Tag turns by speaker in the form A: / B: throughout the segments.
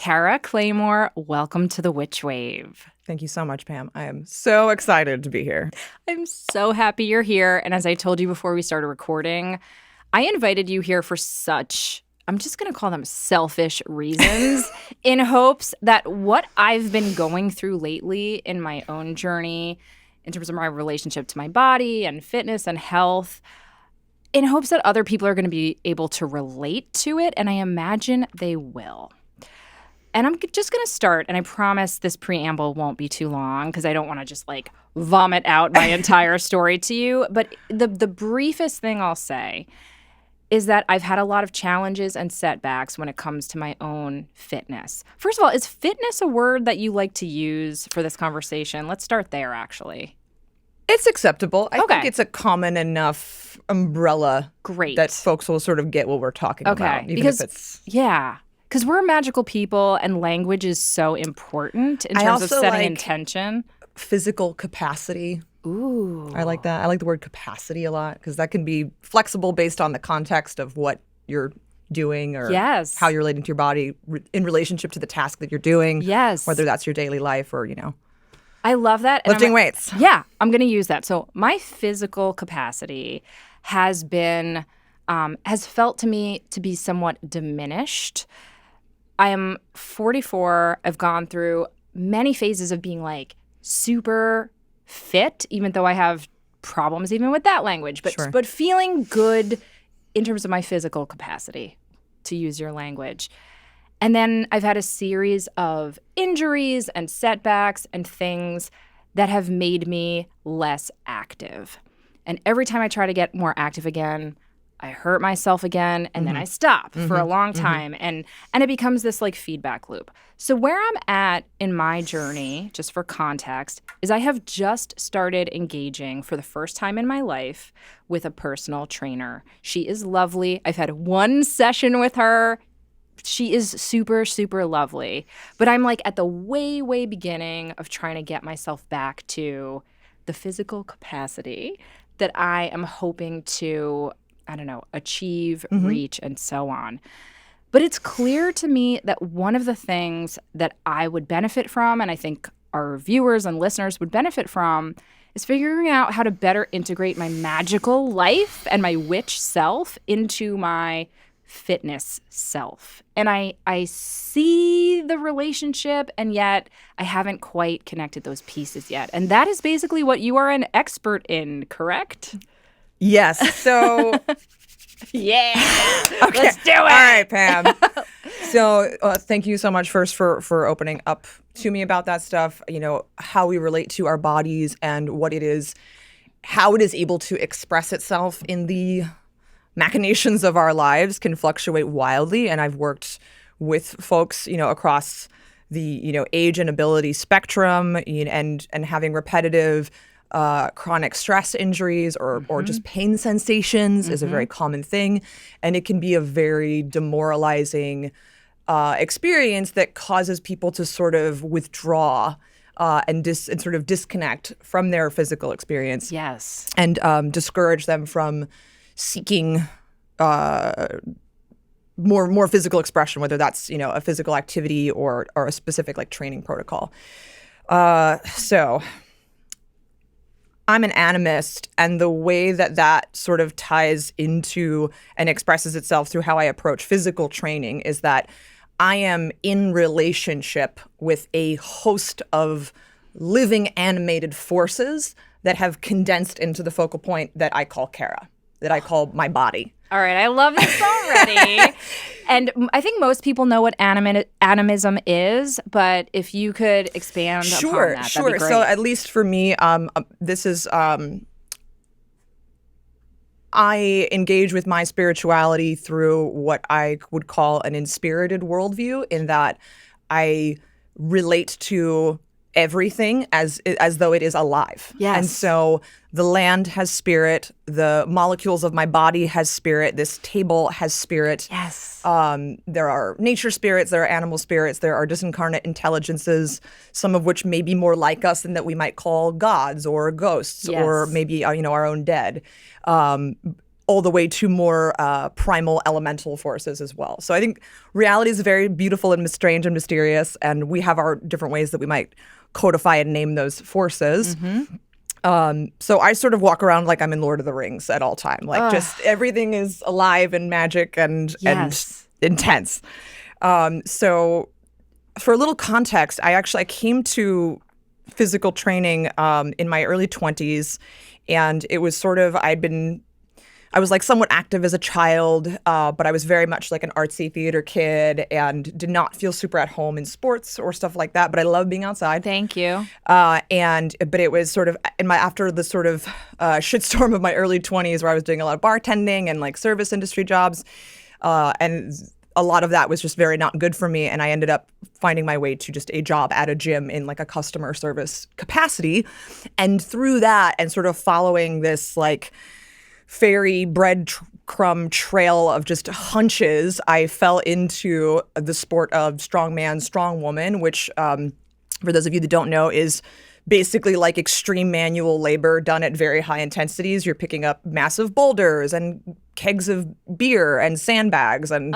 A: Cara Claymore, welcome to the Witch Wave.
B: Thank you so much, Pam. I am so excited to be here.
A: I'm so happy you're here. And as I told you before we started recording, I invited you here for such, I'm just going to call them selfish reasons, in hopes that what I've been going through lately in my own journey, in terms of my relationship to my body and fitness and health, in hopes that other people are going to be able to relate to it. And I imagine they will. And I'm just going to start, and I promise this preamble won't be too long because I don't want to just vomit out my entire story to you. But the briefest thing I'll say is that I've had a lot of challenges and setbacks when it comes to my own fitness. First of all, is fitness a word that you like to use for this conversation? Let's start there, actually.
B: It's acceptable. I think it's a common enough umbrella that folks will sort of get what we're talking about. Even if it's...
A: Yeah. Because we're magical people and language is so important in terms of setting intention.
B: Physical capacity.
A: Ooh.
B: I like that. I like the word capacity a lot because that can be flexible based on the context of what you're doing or how you're relating to your body in relationship to the task that you're doing.
A: Yes.
B: Whether that's your daily life or,
A: I love that.
B: Lifting weights.
A: Yeah, I'm going to use that. So my physical capacity has felt to me to be somewhat diminished. I am 44. I've gone through many phases of being super fit, even though I have problems even with that language. But feeling good in terms of my physical capacity, to use your language. And then I've had a series of injuries and setbacks and things that have made me less active. And every time I try to get more active again, I hurt myself again, and then I stop for a long time, and it becomes this feedback loop. So where I'm at in my journey, just for context, is I have just started engaging for the first time in my life with a personal trainer. She is lovely. I've had one session with her. She is super, super lovely. But I'm at the way, way beginning of trying to get myself back to the physical capacity that I am hoping to achieve, reach, and so on. But it's clear to me that one of the things that I would benefit from, and I think our viewers and listeners would benefit from, is figuring out how to better integrate my magical life and my witch self into my fitness self. And I see the relationship, and yet I haven't quite connected those pieces yet. And that is basically what you are an expert in, correct?
B: Yes. So,
A: yeah.
B: Okay.
A: Let's do it.
B: All right, Pam. So thank you so much first for opening up to me about that stuff, how we relate to our bodies and what it is, how it is able to express itself in the machinations of our lives can fluctuate wildly. And I've worked with folks, across the, age and ability spectrum and having repetitive chronic stress injuries or just pain sensations is a very common thing. And it can be a very demoralizing experience that causes people to sort of withdraw and sort of disconnect from their physical experience.
A: Yes.
B: And discourage them from seeking more physical expression, whether that's, a physical activity or a specific training protocol. So I'm an animist, and the way that sort of ties into and expresses itself through how I approach physical training is that I am in relationship with a host of living animated forces that have condensed into the focal point that I call Cara, that I call my body.
A: All right, I love this already. And I think most people know what animism is, but if you could expand upon that, that'd be great.
B: So at least for me, this is I engage with my spirituality through what I would call an inspirited worldview, in that I relate to everything as though it is alive.
A: Yes.
B: And so the land has spirit, the molecules of my body has spirit, this table has spirit.
A: Yes.
B: There are nature spirits, there are animal spirits, there are disincarnate intelligences, some of which may be more like us and that we might call gods or ghosts, or maybe our own dead. all the way to more primal elemental forces as well. So I think reality is very beautiful and strange and mysterious, and we have our different ways that we might codify and name those forces. So I sort of walk around like I'm in Lord of the Rings at all time. Like just everything is alive and magic and intense. So for a little context, I came to physical training in my early 20s, and it was sort of I was like somewhat active as a child, but I was very much like an artsy theater kid and did not feel super at home in sports or stuff like that. But I love being outside.
A: Thank you.
B: But it was sort of after the sort of shitstorm of my early 20s, where I was doing a lot of bartending and like service industry jobs, and a lot of that was just very not good for me. And I ended up finding my way to just a job at a gym in like a customer service capacity, and through that, and sort of following this like fairy breadcrumb trail of just hunches, I fell into the sport of strongman, strongwoman, which, for those of you that don't know, is basically like extreme manual labor done at very high intensities. You're picking up massive boulders and kegs of beer and sandbags and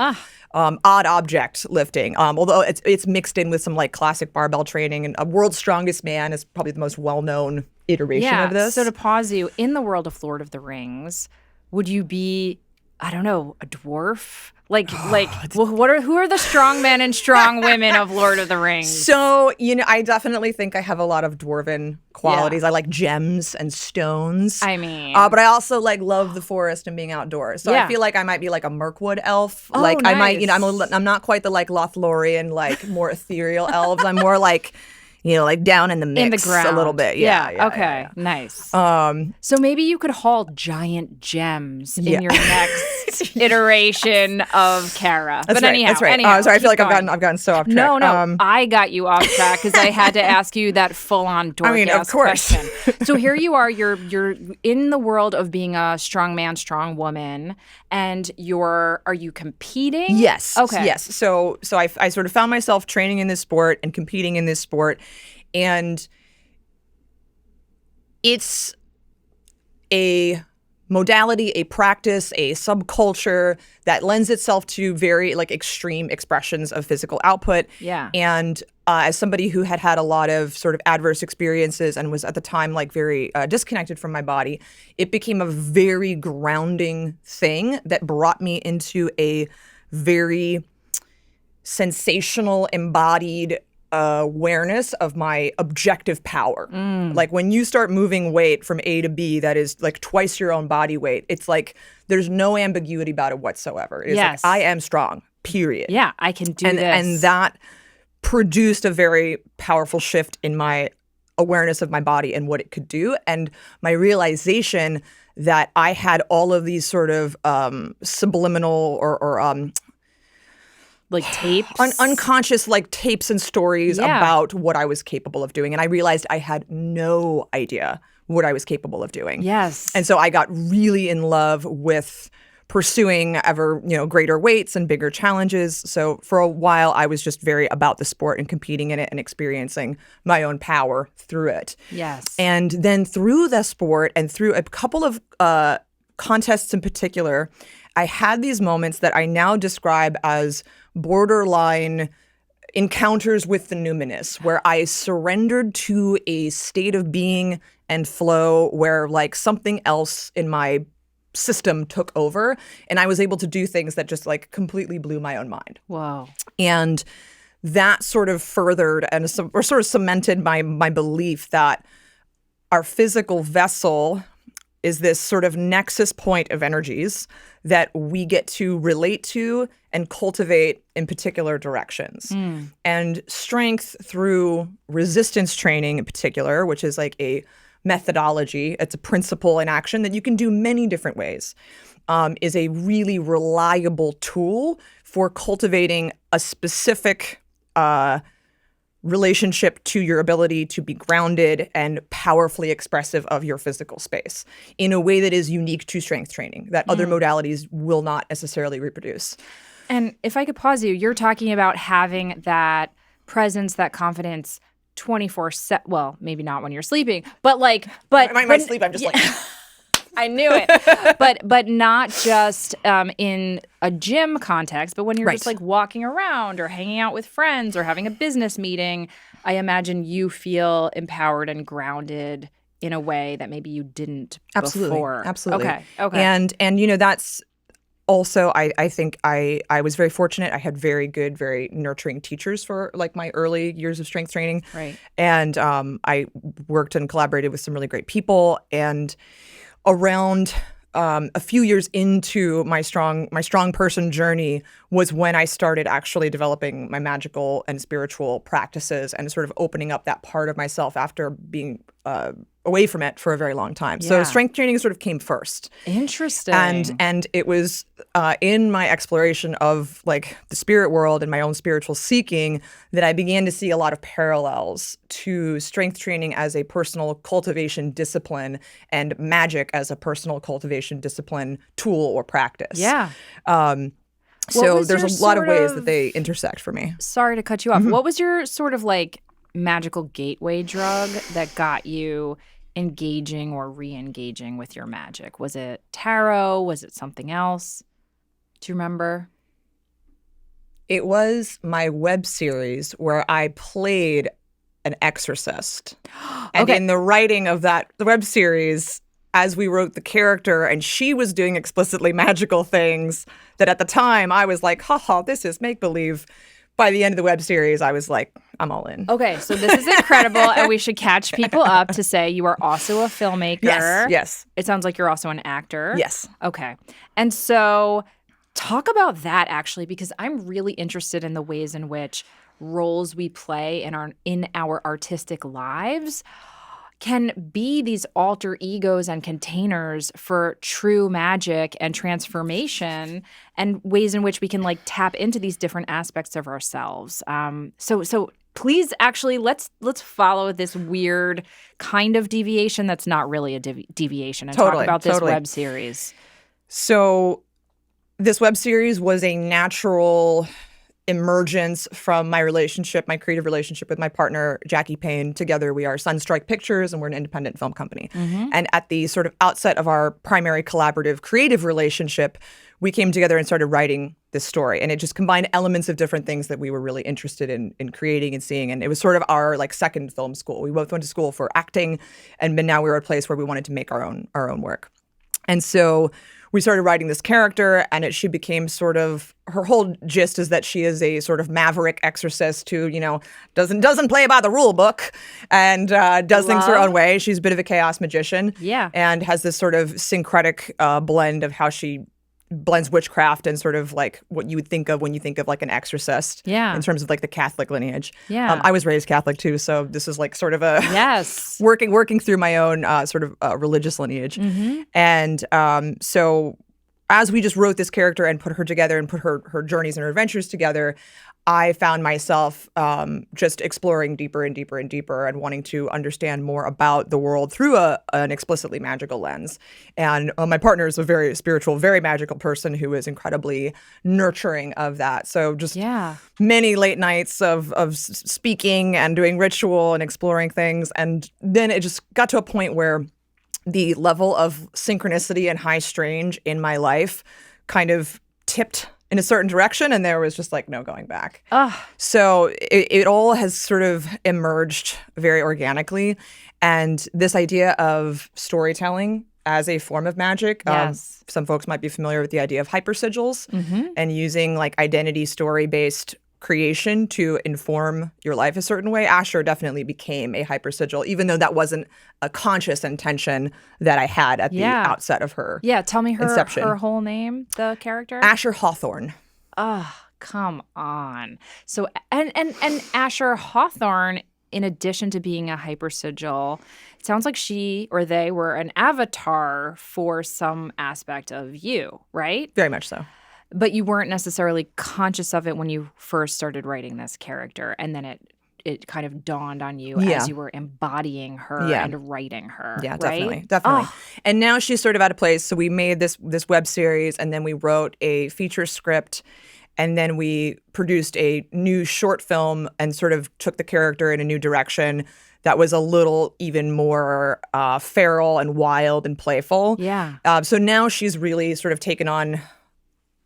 B: odd object lifting. Although it's mixed in with some like classic barbell training, and a World's Strongest Man is probably the most well-known iteration of this.
A: So to pause you, in the world of Lord of the Rings, would you be, I don't know, a dwarf? Who are the strong men and strong women of Lord of the Rings?
B: So, I definitely think I have a lot of dwarven qualities. I like gems and stones.
A: I mean,
B: but I also like love the forest and being outdoors. So I feel like I might be like a Mirkwood elf.
A: Oh,
B: like
A: nice.
B: I might, I'm not quite the like Lothlorien, like more ethereal elves. I'm more like, like down in the mix
A: in the ground.
B: A little bit.
A: Okay. Nice. So maybe you could haul giant gems in your next iteration of Cara.
B: That's
A: but
B: right.
A: anyhow,
B: That's right. Sorry, I feel like I've gotten so off track.
A: No, I got you off track because I had to ask you that full-on dork-ass question. So here you are. You're in the world of being a strong man, strong woman, and are you competing?
B: Yes.
A: Okay.
B: Yes. So I sort of found myself training in this sport and competing in this sport. And it's a modality, a practice, a subculture that lends itself to very like extreme expressions of physical output.
A: Yeah.
B: And as somebody who had a lot of sort of adverse experiences and was at the time like very disconnected from my body, it became a very grounding thing that brought me into a very sensational, embodied awareness of my objective power. Like when you start moving weight from A to B that is like twice your own body weight, it's like there's no ambiguity about it whatsoever. It's like, I am strong, period.
A: Yeah, I can do this.
B: And that produced a very powerful shift in my awareness of my body and what it could do, and my realization that I had all of these sort of subliminal or
A: like tapes?
B: Unconscious like tapes and stories about what I was capable of doing. And I realized I had no idea what I was capable of doing.
A: Yes.
B: And so I got really in love with pursuing ever, greater weights and bigger challenges. So for a while, I was just very about the sport and competing in it and experiencing my own power through it.
A: Yes.
B: And then through the sport and through a couple of contests in particular, I had these moments that I now describe as borderline encounters with the numinous, where I surrendered to a state of being and flow where like something else in my system took over, and I was able to do things that just like completely blew my own mind.
A: Wow.
B: And that sort of furthered and or sort of cemented my belief that our physical vessel is this sort of nexus point of energies that we get to relate to and cultivate in particular directions. And strength through resistance training in particular, which is like a methodology, it's a principle in action that you can do many different ways, is a really reliable tool for cultivating a specific relationship to your ability to be grounded and powerfully expressive of your physical space in a way that is unique to strength training that other modalities will not necessarily reproduce.
A: And if I could pause you, you're talking about having that presence, that confidence 24/7. Well, maybe not when you're sleeping, but like,
B: my sleep, I'm just like
A: I knew it. But not just in a gym context, but when you're just like walking around or hanging out with friends or having a business meeting, I imagine you feel empowered and grounded in a way that maybe you didn't before.
B: Absolutely.
A: Okay.
B: And that's also, I think I was very fortunate. I had very good, very nurturing teachers for like my early years of strength training.
A: Right.
B: And I worked and collaborated with some really great people. And around a few years into my strong person journey was when I started actually developing my magical and spiritual practices and sort of opening up that part of myself after being away from it for a very long time.
A: Yeah.
B: So strength training sort of came first.
A: Interesting.
B: And it was in my exploration of like the spirit world and my own spiritual seeking that I began to see a lot of parallels to strength training as a personal cultivation discipline and magic as a personal cultivation discipline tool or practice.
A: Yeah.
B: So there's a lot of ways that they intersect for me.
A: Sorry to cut you off. What was your sort of like magical gateway drug that got you engaging or re-engaging with your magic? Was it tarot? Was it something else? Do you remember?
B: It was my web series where I played an exorcist. And in the writing of the web series, as we wrote the character and she was doing explicitly magical things that at the time I was like, haha, this is make-believe. By the end of the web series, I was like, I'm all in.
A: Okay, so this is incredible, and we should catch people up to say you are also a filmmaker.
B: Yes.
A: It sounds like you're also an actor.
B: Yes.
A: Okay. And so talk about that, actually, because I'm really interested in the ways in which roles we play in our artistic lives can be these alter egos and containers for true magic and transformation and ways in which we can like tap into these different aspects of ourselves. So please actually let's follow this weird kind of deviation that's not really a deviation and talk about this web series.
B: So this web series was a natural emergence from my creative relationship with my partner, Jackie Payne. Together, we are Sunstrike Pictures, and we're an independent film company. And at the sort of outset of our primary collaborative creative relationship, we came together and started writing this story. And it just combined elements of different things that we were really interested in creating and seeing. And it was sort of our like second film school. We both went to school for acting, and now we were at a place where we wanted to make our own work. And so we started writing this character, and she became sort of, her whole gist is that she is a sort of maverick exorcist who, doesn't play by the rule book and does things her own way. She's a bit of a chaos magician.
A: Yeah.
B: And has this sort of syncretic blend of how she blends witchcraft and sort of like what you would think of when you think of like an exorcist.
A: Yeah.
B: In terms of like the Catholic lineage.
A: Yeah.
B: I was raised Catholic too, so this is like sort of a
A: yes
B: working through my own sort of religious lineage. And so as we just wrote this character and put her together and put her journeys and her adventures together, I found myself just exploring deeper and deeper and deeper and wanting to understand more about the world through an explicitly magical lens. And my partner is a very spiritual, very magical person who is incredibly nurturing of that. So just many late nights of speaking and doing ritual and exploring things. And then it just got to a point where the level of synchronicity and high strange in my life kind of tipped in a certain direction, and there was just like no going back. So it all has sort of emerged very organically, and this idea of storytelling as a form of magic. Some folks might be familiar with the idea of hypersigils and using like identity story-based creation to inform your life a certain way. Asher definitely became a hypersigil, even though that wasn't a conscious intention that I had at the outset of her.
A: Yeah, tell me
B: inception.
A: Her whole name, the character.
B: Asher Hawthorne.
A: Come on. So and Asher Hawthorne, in addition to being a hypersigil, it sounds like she or they were an avatar for some aspect of you, right?
B: Very much so.
A: But you weren't necessarily conscious of it when you first started writing this character, and then it kind of dawned on you as you were embodying her and writing her.
B: Yeah,
A: right?
B: definitely. And now she's sort of at a place. So we made this web series, and then we wrote a feature script, And then we produced a new short film and sort of took the character in a new direction that was a little even more feral and wild and playful.
A: Yeah.
B: So now she's really sort of taken on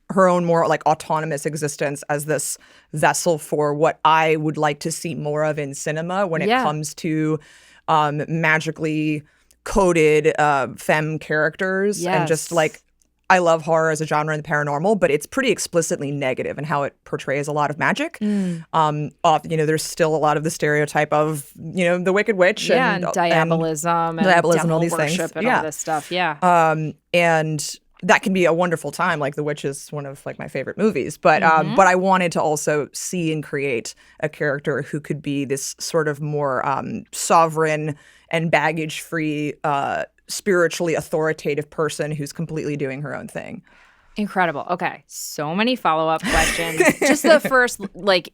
B: her own more like autonomous existence as this vessel for what I would like to see more of in cinema when it comes to magically coded femme characters. And just like, I love horror as a genre in the paranormal, but it's pretty explicitly negative in how it portrays a lot of magic. There's still a lot of the stereotype of, the Wicked Witch
A: and diabolism and
B: diabolism, all these
A: worship
B: things.
A: and all this stuff. Yeah.
B: And that can be a wonderful time. Like The Witch is one of like my favorite movies, but I wanted to also see and create a character who could be this sort of more sovereign and baggage-free, spiritually authoritative person who's completely doing her own thing.
A: Incredible. Okay. So many follow-up questions. Just the first,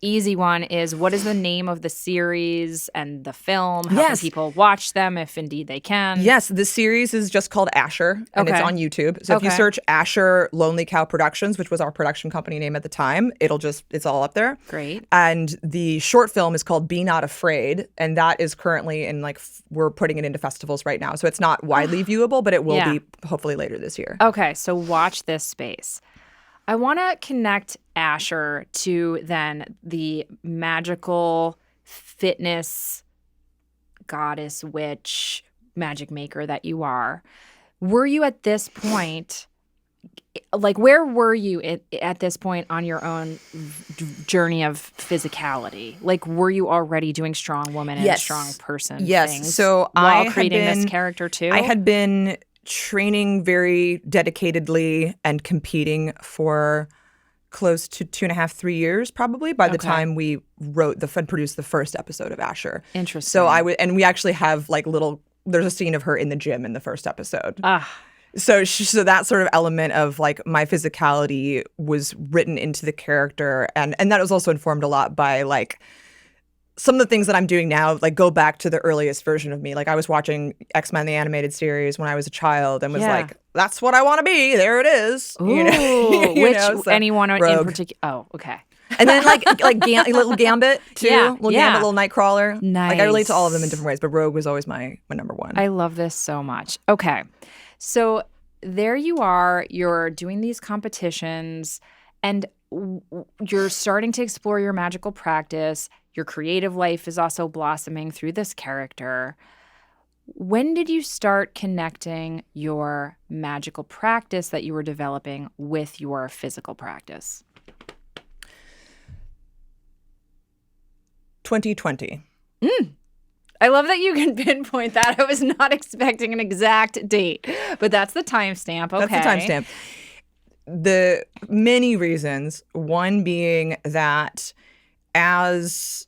A: easy one is, what is the name of the series and the film? How can people watch them if indeed they can?
B: Yes. The series is just called Asher, and it's on YouTube. So if you search Asher Lonely Cow Productions, which was our production company name at the time, it's all up there.
A: Great.
B: And the short film is called Be Not Afraid, and that is currently in we're putting it into festivals right now. So it's not widely viewable, but it will be hopefully later this year.
A: Okay. So watch this space. I want to connect Asher to then the magical fitness goddess, witch, magic maker that you are. Were you at this point, where were you at this point on your own journey of physicality? Were you already doing strong woman and strong person things?
B: So
A: while creating this character too?
B: I had been training very dedicatedly and competing for close to 2.5, 3 years, probably by the time we wrote and produced the first episode of Asher.
A: Interesting.
B: So and we actually have there's a scene of her in the gym in the first episode. So that sort of element of my physicality was written into the character, and that was also informed a lot by some of the things that I'm doing now, go back to the earliest version of me. I was watching X-Men, the animated series, when I was a child and was that's what I want to be. There it is.
A: Ooh, anyone in particular? Oh, okay.
B: And then little Gambit too. Little Gambit, little Nightcrawler.
A: Nice.
B: I relate to all of them in different ways, but Rogue was always my number one.
A: I love this so much. Okay. So there you are. You're doing these competitions and you're starting to explore your magical practice. Your creative life is also blossoming through this character. When did you start connecting your magical practice that you were developing with your physical practice?
B: 2020.
A: I love that you can pinpoint that. I was not expecting an exact date, but that's the timestamp. Okay.
B: That's the timestamp. The many reasons, one being that as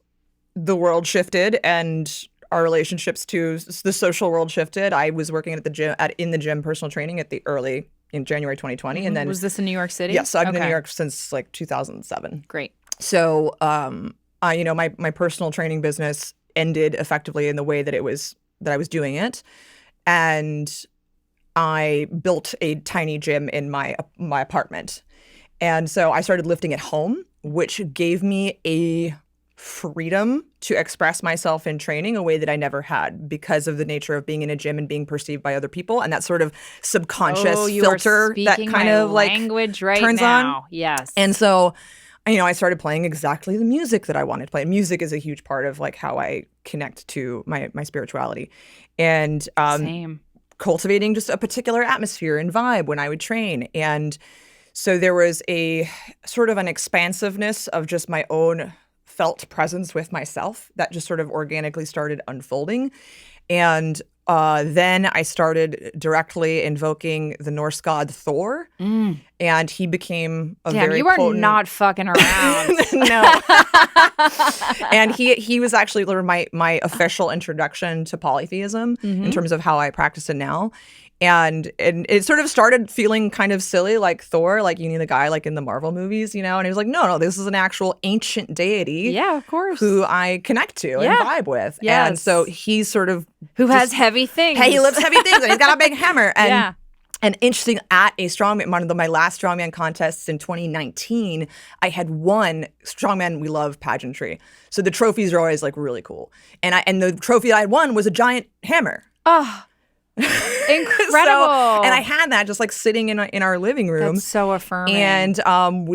B: the world shifted and our relationships to the social world shifted, I was working at the gym, in the gym personal training in January 2020. And then
A: was this in New York City?
B: Yes, I've been in New York since 2007.
A: Great.
B: So, my personal training business ended effectively in the way that I was doing it, and I built a tiny gym in my apartment. And so I started lifting at home, which gave me a freedom to express myself in training a way that I never had because of the nature of being in a gym and being perceived by other people, and that sort of subconscious filter that kind of
A: language right
B: turns
A: now.
B: on.
A: Yes.
B: And so, I started playing exactly the music that I wanted to play. Music is a huge part of how I connect to my spirituality, and
A: Same.
B: Cultivating just a particular atmosphere and vibe when I would train. And so there was a sort of an expansiveness of just my own felt presence with myself that just sort of organically started unfolding. And then I started directly invoking the Norse god Thor, and he became a very
A: you are
B: potent...
A: not fucking around.
B: No. And he was actually my official introduction to polytheism in terms of how I practice it now. And it sort of started feeling kind of silly, like Thor, you need a guy in the Marvel movies, and he was like, no, this is an actual ancient deity.
A: Yeah, of course.
B: Who I connect to and vibe with.
A: Yes.
B: And so he's sort of...
A: Who has heavy things.
B: Hey, he lifts heavy things and he's got a big hammer. And And interesting, at a strongman, one of my last strongman contests in 2019, I had won strongman. We love pageantry, so the trophies are always like really cool. And the trophy I had won was a giant hammer.
A: Oh, incredible!
B: And I had that just like sitting in our living room.
A: That's so affirming.
B: And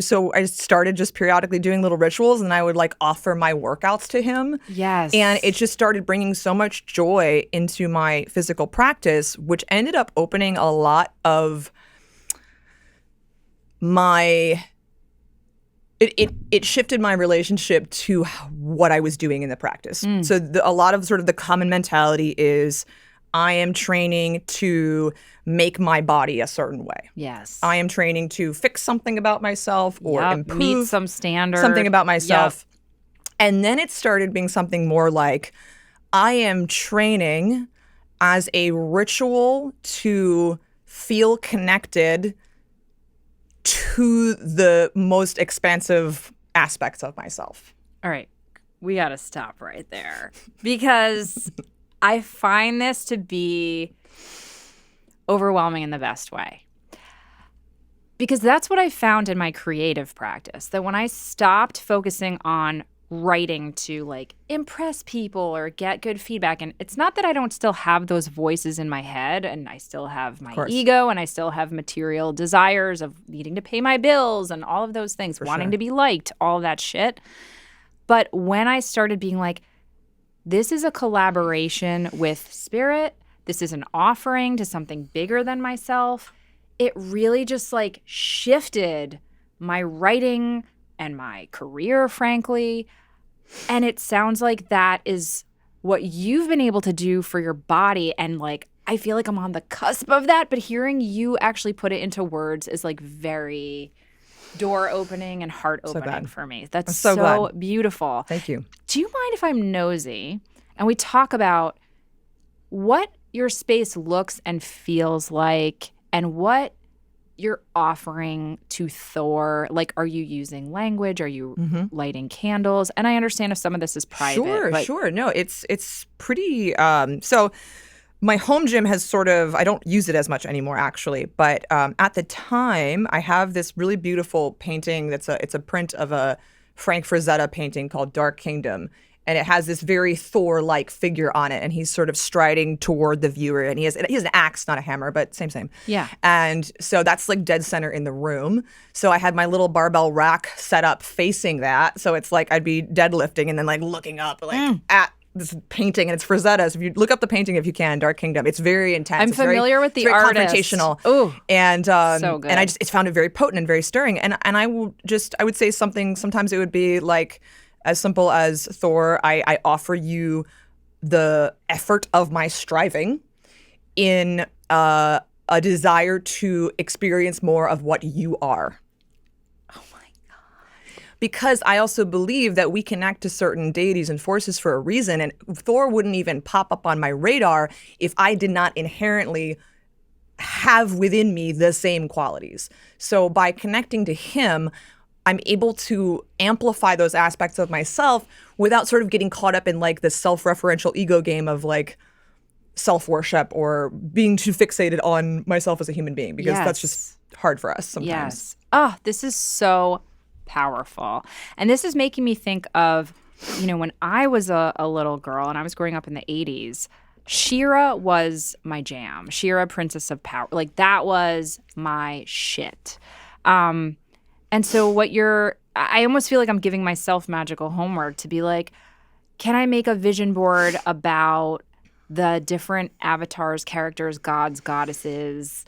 B: so I started just periodically doing little rituals, and I would like offer my workouts to him.
A: Yes.
B: And it just started bringing so much joy into my physical practice, which ended up opening a lot of my. It shifted my relationship to what I was doing in the practice. So a lot of sort of the common mentality is, I am training to make my body a certain way.
A: Yes.
B: I am training to fix something about myself or improve
A: meet some standard.
B: something about myself. And then it started being something more like, I am training as a ritual to feel connected to the most expansive aspects of myself.
A: All right. We got to stop right there because I find this to be overwhelming in the best way. Because that's what I found in my creative practice, that when I stopped focusing on writing to like impress people or get good feedback, and it's not that I don't still have those voices in my head, and I still have my ego, and I still have material desires of needing to pay my bills and all of those things, wanting to be liked, all of that shit. But when I started being like, this is a collaboration with spirit, this is an offering to something bigger than myself, it really just like shifted my writing and my career, frankly. And it sounds like that is what you've been able to do for your body. And like, I feel like I'm on the cusp of that, but hearing you actually put it into words is like very door opening and heart opening for me. That's so beautiful.
B: Thank you.
A: Do you mind if I'm nosy and we talk about what your space looks and feels like and what you're offering to Thor? Like, are you using language? Are you lighting candles? And I understand if some of this is private.
B: Sure. No, it's pretty. So my home gym has sort of, I don't use it as much anymore, actually. But at the time, I have this really beautiful painting it's a print of a Frank Frazetta painting called Dark Kingdom. And it has this very Thor-like figure on it, and he's sort of striding toward the viewer, and he has an axe, not a hammer, but same.
A: Yeah.
B: And so that's like dead center in the room. So I had my little barbell rack set up facing that, so it's like I'd be deadlifting and then like looking up like at this painting, and it's Frazetta. So if you look up the painting if you can, Dark Kingdom, it's very intense.
A: I'm familiar with the artist.
B: Very confrontational.
A: Ooh,
B: and
A: so good.
B: And I just found it very potent and very stirring. And I would say something. Sometimes it would be like, as simple as, Thor, I offer you the effort of my striving in a desire to experience more of what you are.
A: Oh my God.
B: Because I also believe that we connect to certain deities and forces for a reason, and Thor wouldn't even pop up on my radar if I did not inherently have within me the same qualities. So by connecting to him, I'm able to amplify those aspects of myself without sort of getting caught up in like the self-referential ego game of like self-worship or being too fixated on myself as a human being, because that's just hard for us sometimes.
A: Yes. Oh, this is so powerful. And this is making me think of, when I was a little girl and I was growing up in the 80s, She-Ra was my jam. She-Ra, Princess of Power. Like, that was my shit. And so I almost feel like I'm giving myself magical homework to be like, can I make a vision board about the different avatars, characters, gods, goddesses?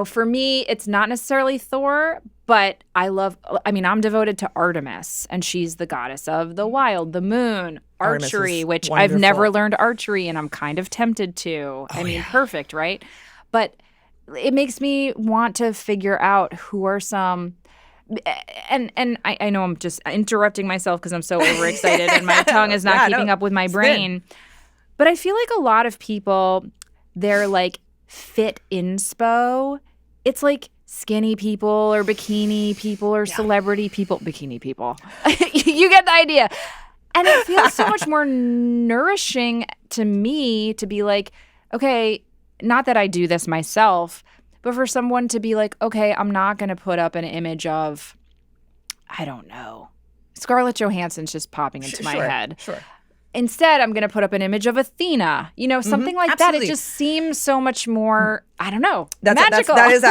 A: For me, it's not necessarily Thor, but I'm devoted to Artemis, and she's the goddess of the wild, the moon, archery, which
B: wonderful.
A: I've never learned archery, and I'm kind of tempted to. Perfect, right? But it makes me want to figure out who are some, and I know I'm just interrupting myself because I'm so overexcited and my tongue is not keeping up with my brain. But I feel like a lot of people, they're like fit inspo. It's like skinny people or bikini people or celebrity people. Bikini people. You get the idea. And it feels so much more nourishing to me to be like, okay, not that I do this myself, but for someone to be like, okay, I'm not going to put up an image of, I don't know, Scarlett Johansson's just popping into my head.
B: Sure.
A: Instead, I'm going to put up an image of Athena, something like
B: absolutely.
A: that. It just seems so much more, I don't know, magical.
B: That is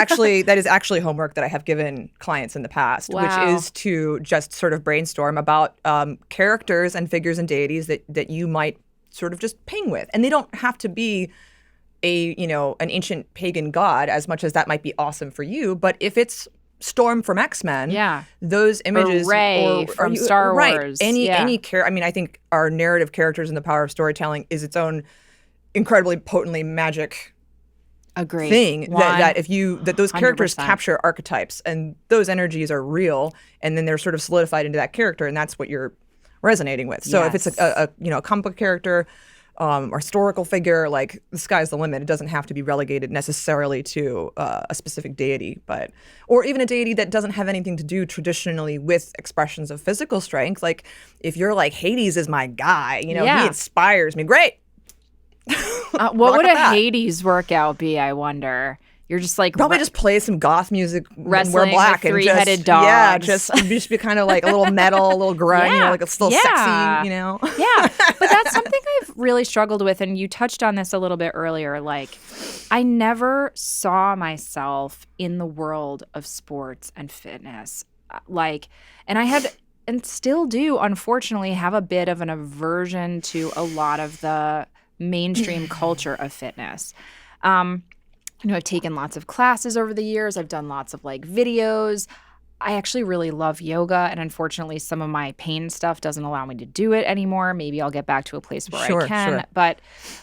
B: actually homework that I have given clients in the past,
A: Wow.
B: which is to just sort of brainstorm about characters and figures and deities that you might sort of just ping with. And they don't have to be an ancient pagan god, as much as that might be awesome for you. But if it's Storm from X-Men, those images,
A: or Rey from Star Wars,
B: any character. I mean, I think our narrative characters in the power of storytelling is its own incredibly potently magic thing. That those characters
A: 100%.
B: capture archetypes, and those energies are real, and then they're sort of solidified into that character, and that's what you're resonating with. So if it's a comic book character, or historical figure, like the sky's the limit. It doesn't have to be relegated necessarily to a specific deity, or even a deity that doesn't have anything to do traditionally with expressions of physical strength. Like if you're like, Hades is my guy, he inspires me. Great.
A: What would a Hades workout be, I wonder? You're just like
B: probably just play some goth music,
A: wrestling
B: wear black,
A: with
B: and
A: three-headed dogs.
B: Yeah, just be kind of like a little metal, a little grunge, like it's still sexy,
A: Yeah, but that's something I've really struggled with, and you touched on this a little bit earlier. Like, I never saw myself in the world of sports and fitness, and I had and still do, unfortunately, have a bit of an aversion to a lot of the mainstream culture of fitness. I've taken lots of classes over the years. I've done lots of videos. I actually really love yoga, and unfortunately, some of my pain stuff doesn't allow me to do it anymore. Maybe I'll get back to a place where I can.
B: Sure.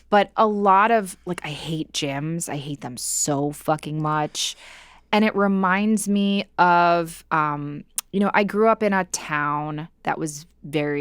A: But a lot of I hate gyms. I hate them so fucking much, and it reminds me of I grew up in a town that was there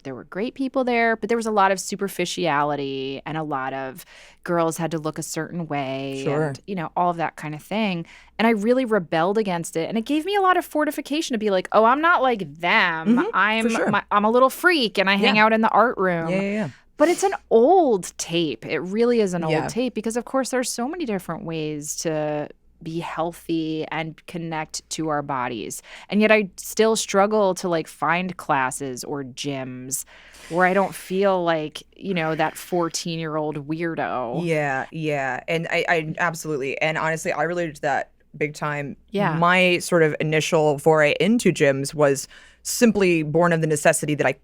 A: were great people there, but there was a lot of superficiality, and a lot of girls had to look a certain way, and all of that kind of thing. And I really rebelled against it, and it gave me a lot of fortification to be like, oh, I'm not like them. I'm a little freak, and I hang out in the art room.
B: Yeah.
A: But it's an old tape. It really is an old tape, because of course there's so many different ways to be healthy and connect to our bodies. And yet I still struggle to find classes or gyms where I don't feel like, that 14-year-old weirdo.
B: Yeah. And I absolutely. And honestly, I related to that big time.
A: Yeah.
B: My sort of initial foray into gyms was simply born of the necessity that I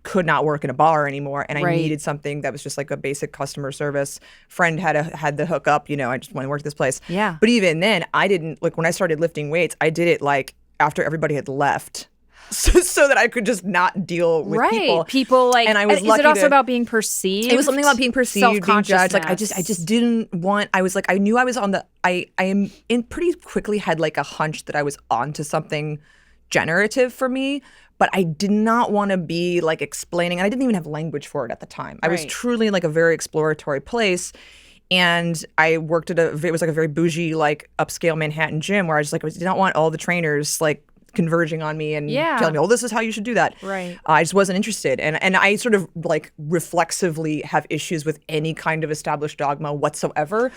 B: could not work in a bar anymore, and I needed something that was just like a basic customer service. Friend had the hookup, I just want to work at this place.
A: Yeah.
B: But even then, I didn't when I started lifting weights, I did it after everybody had left, so that I could just not deal with people.
A: People
B: and I was
A: is
B: lucky
A: it also about being perceived?
B: It was something about being perceived, being judged. I just didn't want. I was I knew I was on the. I am in pretty quickly had a hunch that I was onto something generative for me. But I did not want to be explaining, and I didn't even have language for it at the time. I was truly a very exploratory place, and I worked at it was a very bougie upscale Manhattan gym where I did not want all the trainers converging on me and telling me, oh, this is how you should do that.
A: Right.
B: I just wasn't interested. And I sort of reflexively have issues with any kind of established dogma whatsoever,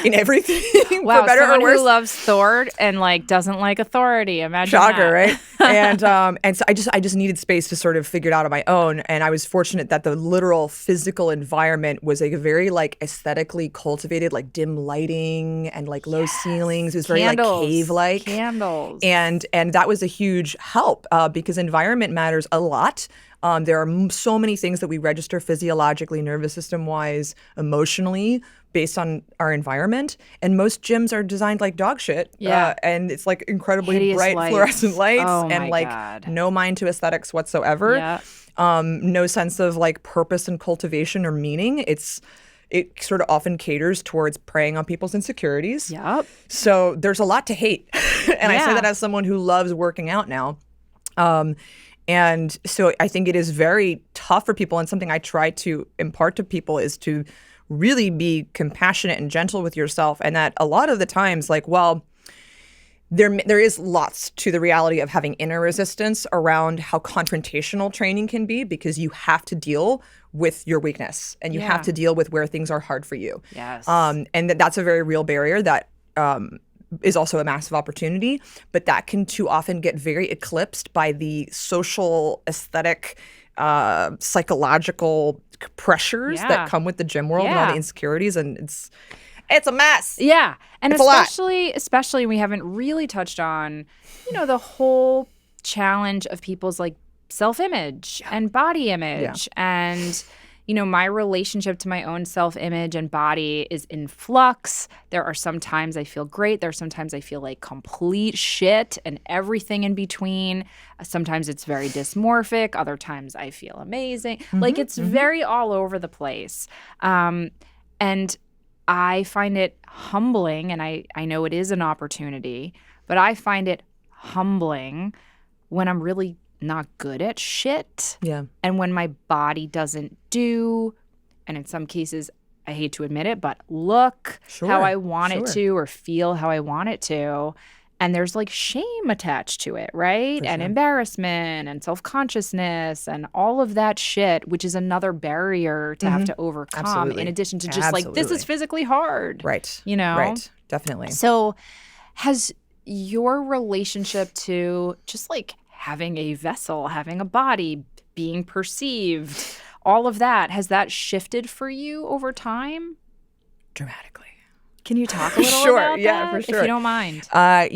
B: in everything.
A: Wow,
B: for better
A: someone
B: or worse.
A: who loves Thor and doesn't like authority. Imagine
B: Shocker,
A: that.
B: Right? And so I just needed space to sort of figure it out on my own. And I was fortunate that the literal physical environment was a very aesthetically cultivated, dim lighting and low ceilings. It was very cave-like.
A: Candles.
B: And that was a huge help because environment matters a lot. There are so many things that we register physiologically, nervous system-wise, emotionally, based on our environment. And most gyms are designed like dog shit.
A: Yeah.
B: And it's incredibly
A: Hideous
B: bright
A: lights.
B: fluorescent lights
A: Oh, my God.
B: no mind to aesthetics whatsoever.
A: Yeah.
B: No sense of purpose and cultivation or meaning. It sort of often caters towards preying on people's insecurities.
A: Yep.
B: So there's a lot to hate. And I say that as someone who loves working out now. And so I think it is very tough for people. And something I try to impart to people is to really be compassionate and gentle with yourself. And that a lot of the times, there is lots to the reality of having inner resistance around how confrontational training can be, because you have to deal with your weakness and you have to deal with where things are hard for you.
A: Yes.
B: And that's a very real barrier that is also a massive opportunity, but that can too often get very eclipsed by the social, aesthetic, psychological pressures that come with the gym world and all the insecurities, and it's a mess.
A: Yeah. And
B: it's
A: especially we haven't really touched on, the whole challenge of people's like self-image and body image. And, my relationship to my own self-image and body is in flux. There are some times I feel great. There are sometimes I feel like complete shit and everything in between. Sometimes it's very dysmorphic. Other times I feel amazing. Like it's very all over the place. And I find it humbling, and I know it is an opportunity, but I find it humbling when I'm really not good at shit.
B: Yeah.
A: And when my body doesn't do, and in some cases, I hate to admit it, but look how I want it to or feel how I want it to. And there's like shame attached to it, right? And embarrassment and self-consciousness and all of that shit, which is another barrier to have to overcome, in addition to just like, this is physically hard.
B: Right.
A: Right.
B: Definitely.
A: So has your relationship to just like having a vessel, having a body, being perceived, all of that, has that shifted for you over time?
B: Dramatically.
A: Can you talk a little about that?
B: For sure.
A: If you don't mind.
B: I,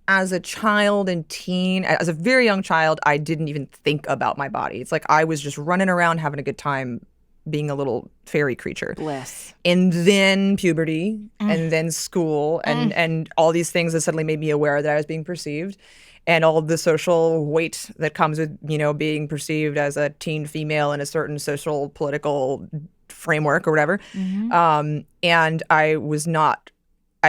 B: as a child and teen, as a very young child, I didn't even think about my body. It's like I was just running around having a good time, being a little fairy creature.
A: Bliss.
B: And then puberty, and then school, and all these things that suddenly made me aware that I was being perceived, and all of the social weight that comes with, being perceived as a teen female in a certain social, political framework or whatever. And I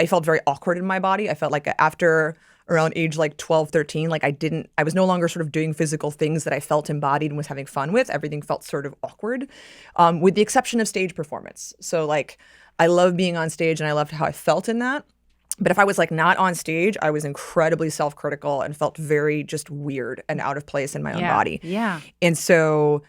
B: felt very awkward in my body. I felt like after around age like 12, 13, like I was no longer sort of doing physical things that I felt embodied and was having fun with. Everything felt sort of awkward, with the exception of stage performance. So like, I love being on stage and I loved how I felt in that. But if I was like not on stage, I was incredibly self-critical and felt very just weird and out of place in my own body.
A: Yeah.
B: And so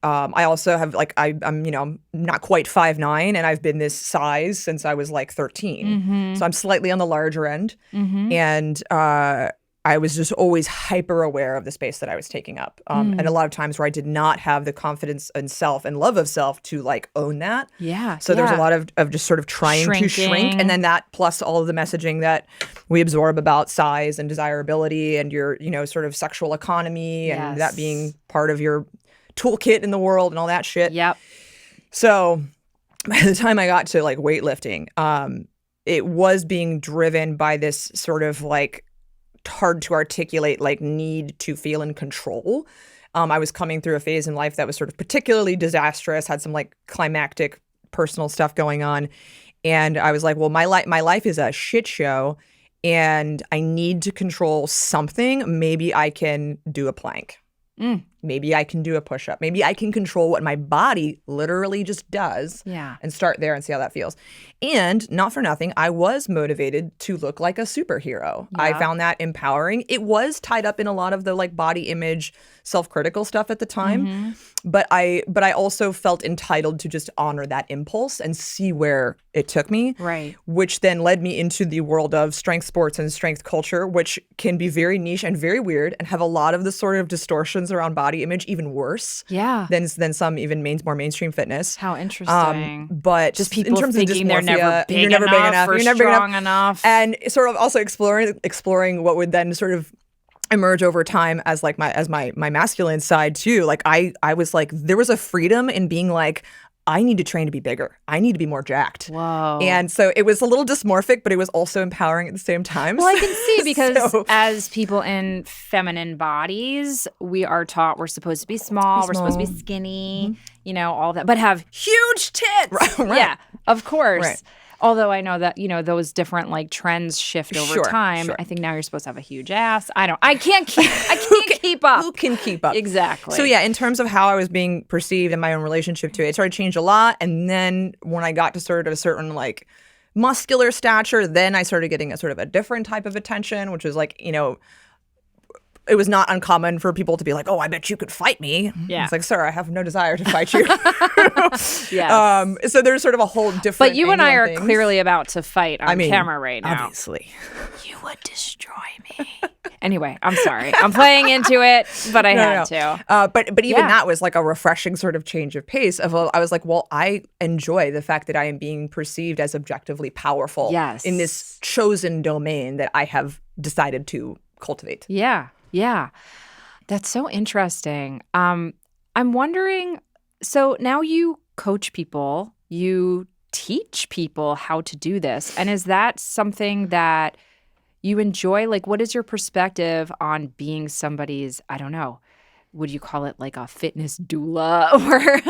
B: I also have like, I'm not quite 5'9", and I've been this size since I was like 13. So I'm slightly on the larger end. And I was just always hyper aware of the space that I was taking up. And a lot of times where I did not have the confidence in self and love of self to like own that.
A: Yeah.
B: So there's a lot of just sort of trying to shrink. And then that plus all of the messaging that we absorb about size and desirability and your, sort of sexual economy and that being part of your toolkit in the world and all that shit.
A: Yep.
B: So by the time I got to like weightlifting, it was being driven by this sort of like hard to articulate like need to feel in control. I was coming through a phase in life that was sort of particularly disastrous, had some like climactic personal stuff going on. And I was like, well, my life is a shit show and I need to control something. Maybe I can do a plank. Maybe I can do a push-up. Maybe I can control what my body literally just does and start there and see how that feels. And not for nothing, I was motivated to look like a superhero. I found that empowering. It was tied up in a lot of the like body image, self-critical stuff at the time. But I also felt entitled to just honor that impulse and see where it took me. Right. Which then led me into the world of strength sports and strength culture, which can be very niche and very weird and have a lot of the sort of distortions around body image, even worse than some even more mainstream fitness.
A: How interesting.
B: But
A: just people
B: in terms
A: thinking
B: of
A: they're never big
B: you're never
A: enough
B: big enough,
A: or
B: you're never
A: strong
B: big
A: enough.
B: And sort of also exploring what would then sort of emerge over time as like my masculine side too. Like I was like, there was a freedom in being like, I need to train to be bigger. I need to be more jacked.
A: Whoa.
B: And so it was a little dysmorphic, but it was also empowering at the same time.
A: Well, I can see because as people in feminine bodies, we are taught we're supposed to be small. We're supposed to be skinny, all that, but have huge tits.
B: Right.
A: Yeah, of course.
B: Right.
A: Although I know that, those different like trends shift over time.
B: Sure.
A: I think now you're supposed to have a huge ass. I can't keep up.
B: Who can keep up?
A: Exactly.
B: So yeah, in terms of how I was being perceived and my own relationship to it, it started to change a lot. And then when I got to sort of a certain like muscular stature. Then I started getting a sort of a different type of attention, which was like, it was not uncommon for people to be like, oh, I bet you could fight me.
A: Yeah.
B: It's like, sir, I have no desire to fight you.
A: Yes.
B: So there's sort of a whole different
A: But you and I
B: angle on
A: are
B: things.
A: clearly about to fight on camera right now.
B: Obviously.
A: You would destroy me. Anyway, I'm sorry. I'm playing into it, but I had to.
B: But even that was like a refreshing sort of change of pace. I was like, well, I enjoy the fact that I am being perceived as objectively powerful in this chosen domain that I have decided to cultivate.
A: Yeah. Yeah. That's so interesting. I'm wondering, so now you coach people, you teach people how to do this. And is that something that you enjoy? Like, what is your perspective on being somebody's, I don't know, would you call it like a fitness doula? Or,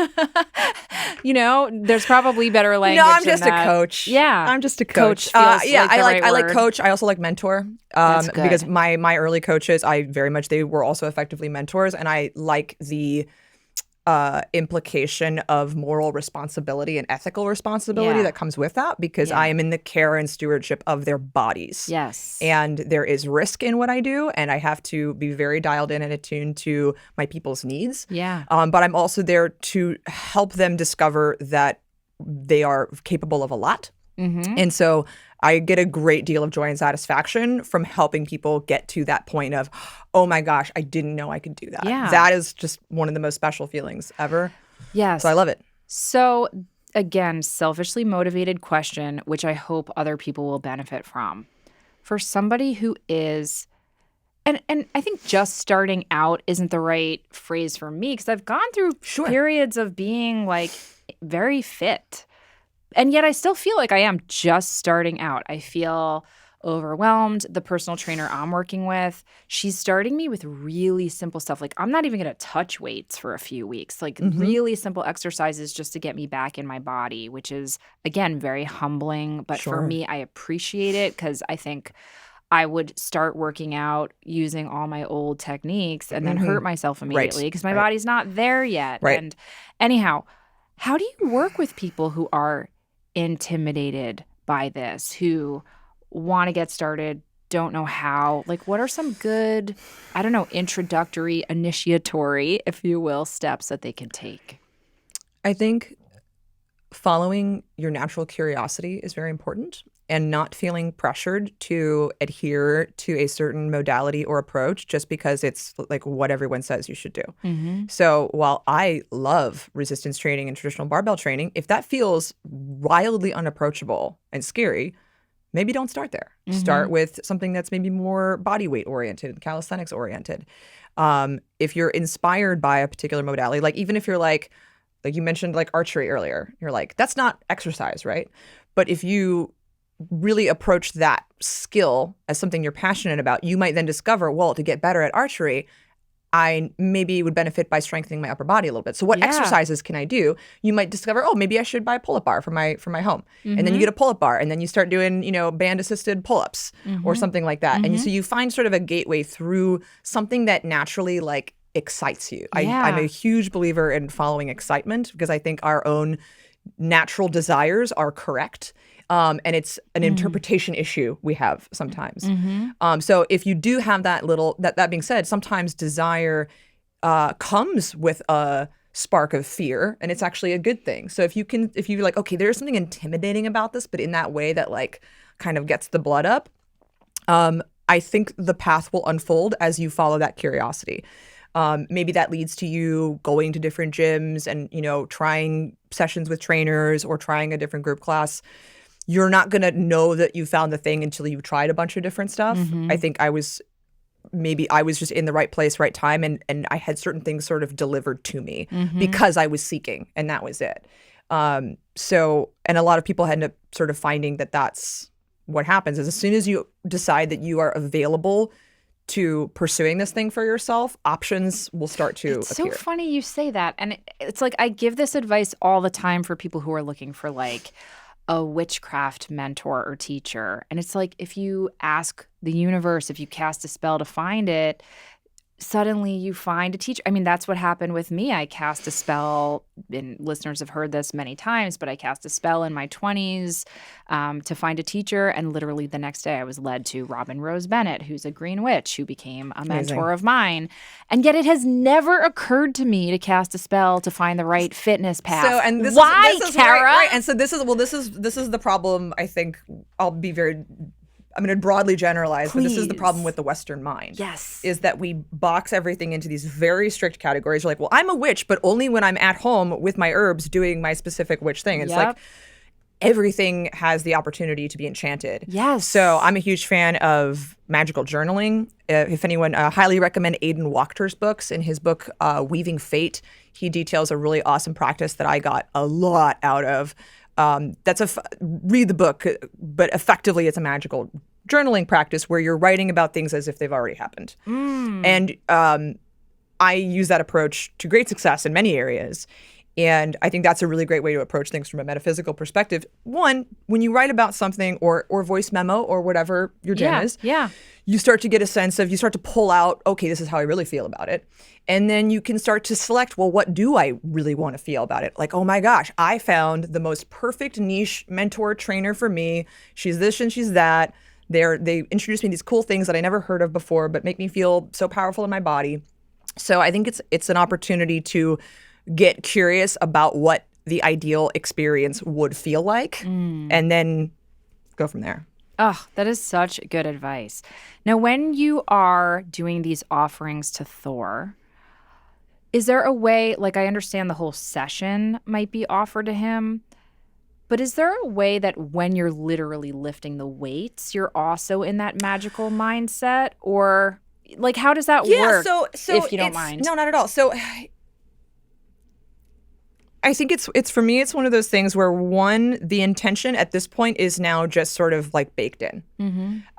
A: there's probably better language.
B: No, I'm just
A: a
B: coach.
A: Yeah.
B: I'm just a coach.
A: Coach feels
B: I like coach. I also like mentor.
A: That's good.
B: Because my early coaches, they were also effectively mentors. And I like the implication of moral responsibility and ethical responsibility that comes with that, because I am in the care and stewardship of their bodies.
A: Yes.
B: And there is risk in what I do, and I have to be very dialed in and attuned to my people's needs.
A: Yeah.
B: But I'm also there to help them discover that they are capable of a lot. Mm-hmm. And so I get a great deal of joy and satisfaction from helping people get to that point of, oh my gosh, I didn't know I could do that.
A: Yeah.
B: That is just one of the most special feelings ever.
A: Yes.
B: So I love it.
A: So again, selfishly motivated question, which I hope other people will benefit from. For somebody who is, and I think just starting out isn't the right phrase for me, because I've gone through periods of being like very fit. And yet I still feel like I am just starting out. I feel overwhelmed. The personal trainer I'm working with, she's starting me with really simple stuff. Like, I'm not even going to touch weights for a few weeks. Like, really simple exercises just to get me back in my body, which is, again, very humbling. But for me, I appreciate it, because I think I would start working out using all my old techniques and then hurt myself immediately because my body's not there yet.
B: Right.
A: And anyhow, how do you work with people who are intimidated by this, who want to get started, don't know how? Like, what are some good, I don't know, introductory, initiatory, if you will, steps that they can take?
B: I think following your natural curiosity is very important, and not feeling pressured to adhere to a certain modality or approach just because it's like what everyone says you should do. Mm-hmm. So while I love resistance training and traditional barbell training, if that feels wildly unapproachable and scary, maybe don't start there. Mm-hmm. Start with something that's maybe more body weight oriented, calisthenics oriented. If you're inspired by a particular modality, like even if you're like you mentioned like archery earlier, you're like, that's not exercise, right? But if you really approach that skill as something you're passionate about, you might then discover, well, to get better at archery, I maybe would benefit by strengthening my upper body a little bit. So what exercises can I do? You might discover, oh, maybe I should buy a pull-up bar for my home. Mm-hmm. And then you get a pull-up bar, and then you start doing, band-assisted pull-ups or something like that. Mm-hmm. And so you find sort of a gateway through something that naturally like excites you. I'm a huge believer in following excitement, because I think our own natural desires are correct. And it's an interpretation issue we have sometimes. Mm-hmm. So if you do have that being said, sometimes desire comes with a spark of fear, and it's actually a good thing. So if you're like, okay, there's something intimidating about this, but in that way that like kind of gets the blood up, I think the path will unfold as you follow that curiosity. Maybe that leads to you going to different gyms and, trying sessions with trainers or trying a different group class. You're not going to know that you found the thing until you've tried a bunch of different stuff. Mm-hmm. I think I was just in the right place, right time, and I had certain things sort of delivered to me because I was seeking, and that was it. And a lot of people end up sort of finding that that's what happens, is as soon as you decide that you are available to pursuing this thing for yourself, options will start to appear.
A: It's so funny you say that. And it's like I give this advice all the time for people who are looking for like a witchcraft mentor or teacher. And it's like, if you ask the universe, if you cast a spell to find it, suddenly you find a teacher. I mean, that's what happened with me. I cast a spell, and listeners have heard this many times, but I cast a spell in my 20s to find a teacher. And literally the next day I was led to Robin Rose Bennett, who's a green witch who became a mentor of mine. And yet it has never occurred to me to cast a spell to find the right fitness path.
B: So, and this
A: Why,
B: is
A: Cara?
B: right. And so this is the problem. I think I'm going to broadly generalize, but this is the problem with the Western mind.
A: Yes.
B: Is that we box everything into these very strict categories. You're like, well, I'm a witch, but only when I'm at home with my herbs doing my specific witch thing. It's like everything has the opportunity to be enchanted.
A: Yes.
B: So I'm a huge fan of magical journaling. If anyone, highly recommend Aidan Wachter's books. In his book, Weaving Fate, he details a really awesome practice that I got a lot out of. Read the book, but effectively it's a magical journaling practice where you're writing about things as if they've already happened. And I use that approach to great success in many areas. And I think that's a really great way to approach things from a metaphysical perspective. One, when you write about something or voice memo or whatever your jam is, you start to get a sense of, you start to pull out, okay, this is how I really feel about it. And then you can start to select, well, what do I really want to feel about it? Like, oh my gosh, I found the most perfect niche mentor trainer for me. She's this and she's that. They introduced me to these cool things that I never heard of before, but make me feel so powerful in my body. So I think it's an opportunity to get curious about what the ideal experience would feel like, and then go from there.
A: Oh, that is such good advice. Now, when you are doing these offerings to Thor, is there a way, like I understand the whole session might be offered to him, but is there a way that when you're literally lifting the weights, you're also in that magical mindset? Or like, how does that work,
B: so
A: if you don't mind?
B: No, not at all. So I think it's for me, it's one of those things where the intention at this point is now just sort of like baked in.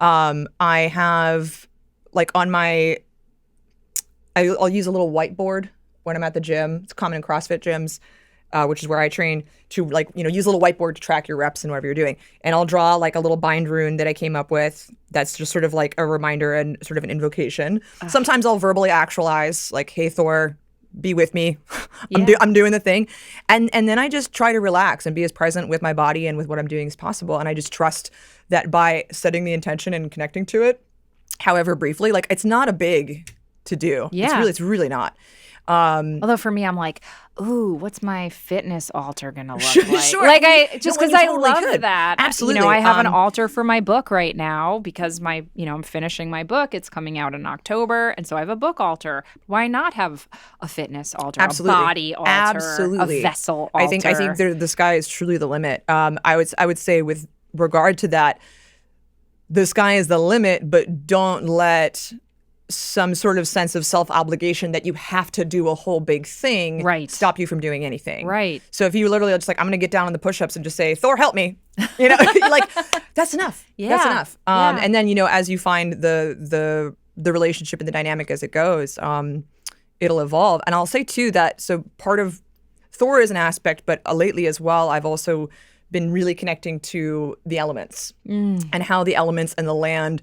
B: I have like on I'll use a little whiteboard when I'm at the gym. It's common in CrossFit gyms, which is where I train, to use a little whiteboard to track your reps and whatever you're doing. And I'll draw like a little bind rune that I came up with. That's just sort of like a reminder and sort of an invocation. Sometimes I'll verbally actualize like, hey, Thor, be with me. I'm doing the thing. And then I just try to relax and be as present with my body and with what I'm doing as possible. And I just trust that by setting the intention and connecting to it, however briefly, like it's not a big to do.
A: Yeah.
B: It's really not.
A: Although for me, I'm like, ooh, what's my fitness altar gonna look like?
B: Sure.
A: Like just because I
B: totally
A: love
B: could.
A: that.
B: Absolutely.
A: I have an altar for my book right now because I'm finishing my book. It's coming out in October, and so I have a book altar. Why not have a fitness altar,
B: Absolutely.
A: a body altar,
B: Absolutely.
A: a vessel altar?
B: I think the sky is truly the limit. I would say with regard to that, the sky is the limit, but don't let some sort of sense of self-obligation that you have to do a whole big thing stop you from doing anything.
A: Right.
B: So if you literally are just like, I'm going to get down on the push-ups and just say, Thor, help me. Like, that's enough.
A: Yeah.
B: That's enough. And then, as you find the relationship and the dynamic as it goes, it'll evolve. And I'll say too that, so part of Thor is an aspect, but lately as well, I've also been really connecting to the elements and how the elements and the land